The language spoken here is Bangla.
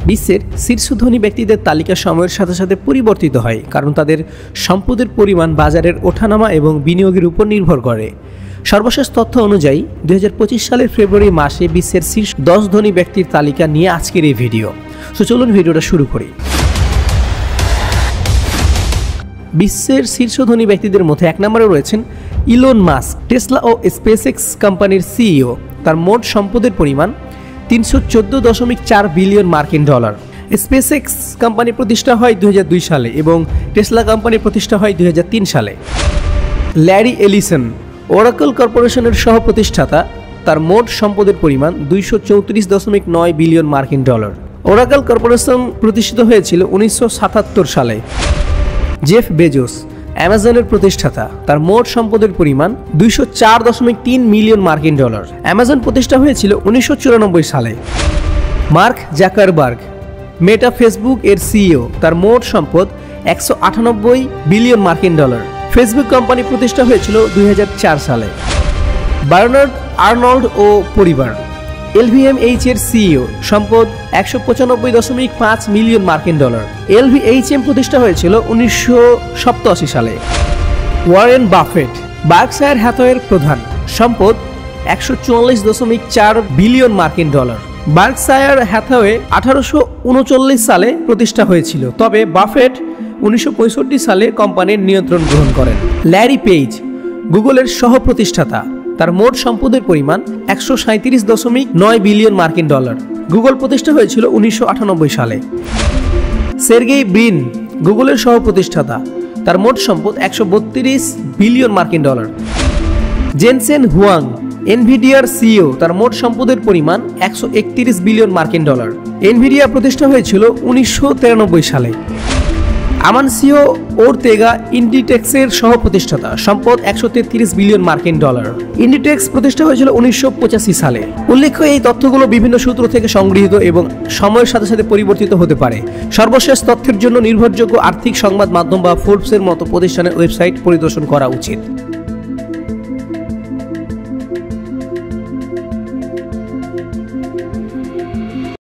বিশ্বের শীর্ষ ধনী ব্যক্তিদের তালিকা সময়ের সাথে সাথে পরিবর্তিত হয়, কারণ তাদের সম্পদের পরিমাণ বাজারের ওঠানামা এবং বিনিয়োগের উপর নির্ভর করে। সর্বশেষ তথ্য অনুযায়ী 2025 সালের ফেব্রুয়ারি মাসে বিশ্বের শীর্ষ 10 ধনী ব্যক্তির তালিকা নিয়ে আজকের এই ভিডিও। চলুন ভিডিওটা শুরু করি। বিশ্বের শীর্ষ ধনী ব্যক্তিদের মধ্যে 1 নম্বরে রয়েছেন ইলন মাস্ক, টেসলা ও স্পেসএক্স কোম্পানির সিইও। তার মোট সম্পদের পরিমাণ 314.4 বিলিয়ন মার্কিন ডলার। স্পেসএক্স কোম্পানি প্রতিষ্ঠা হয় 2002 সালে এবং টেসলা কোম্পানি প্রতিষ্ঠা হয় 2003 সালে। ল্যারি এলিসন, ওরাকল কর্পোরেশনের সহ প্রতিষ্ঠাতা। তার মোট সম্পদের পরিমাণ 234.9 বিলিয়ন মার্কিন ডলার। ওরাকল কর্পোরেশন প্রতিষ্ঠিত হয়েছিল 1977 সালে। জেফ বেজোস, অ্যামাজনের প্রতিষ্ঠাতা। তার মোট সম্পদের পরিমাণ 204.3 মিলিয়ন মার্কিন ডলার। অ্যামাজন প্রতিষ্ঠা হয়েছিল 1994 সালে। মার্ক জাকারবার্গ, মেটা ফেসবুক এর সিইও। তার মোট সম্পদ 198 বিলিয়ন মার্কিন ডলার। ফেসবুক কোম্পানি প্রতিষ্ঠা হয়েছিল 2004 সালে। বার্নার্ড আর্নল্ড ও পরিবার, LVMH এর সিইও। সম্পদ 195.5 মিলিয়ন মার্কিন ডলার। LVMH প্রতিষ্ঠা হয়েছিল 1987 সালে। ওয়ারেন বাফেট, বার্কশায়ার হ্যাথওয়ের প্রধান। সম্পদ 144.4 বিলিয়ন মার্কিন ডলার। বার্কশায়ার হ্যাথওয়ে 1839 সালে প্রতিষ্ঠা হয়েছিল, তবে বাফেট 1965 সালে কোম্পানির নিয়ন্ত্রণ গ্রহণ করেন। ল্যারি পেজ, গুগলের সহ প্রতিষ্ঠাতা। তার মোট সম্পদের পরিমাণ 137.9 বিলিয়ন মার্কিন ডলার। গুগল প্রতিষ্ঠা হয়েছিল 1998 সালে। সের্গেই ব্রিন, গুগলের সহ প্রতিষ্ঠাতা। তার মোট সম্পদ 132 বিলিয়ন মার্কিন ডলার। জেনসেন হুয়াং, এনভিডিয়ার সিইও। তার মোট সম্পদের পরিমাণ 131 বিলিয়ন মার্কিন ডলার। এনভিডিয়া প্রতিষ্ঠা হয়েছিল 1993 সালে। আমানসিও ওরতেগা, ইন্ডিটেক্সের সহ প্রতিষ্ঠাতা। সম্পদ 133 বিলিয়ন মার্কিন ডলার। ইন্ডিটেক্স প্রতিষ্ঠা হয়েছিল 1985 সালে। উল্লেখ্য, এই তথ্যগুলো বিভিন্ন সূত্র থেকে সংগৃহীত এবং সময়ের সাথে সাথে পরিবর্তিত হতে পারে। সর্বশেষ তথ্যের জন্য নির্ভরযোগ্য আর্থিক সংবাদ মাধ্যম বা ফোর্বসের মতো প্রতিষ্ঠানের ওয়েবসাইট পরিদর্শন করা উচিত।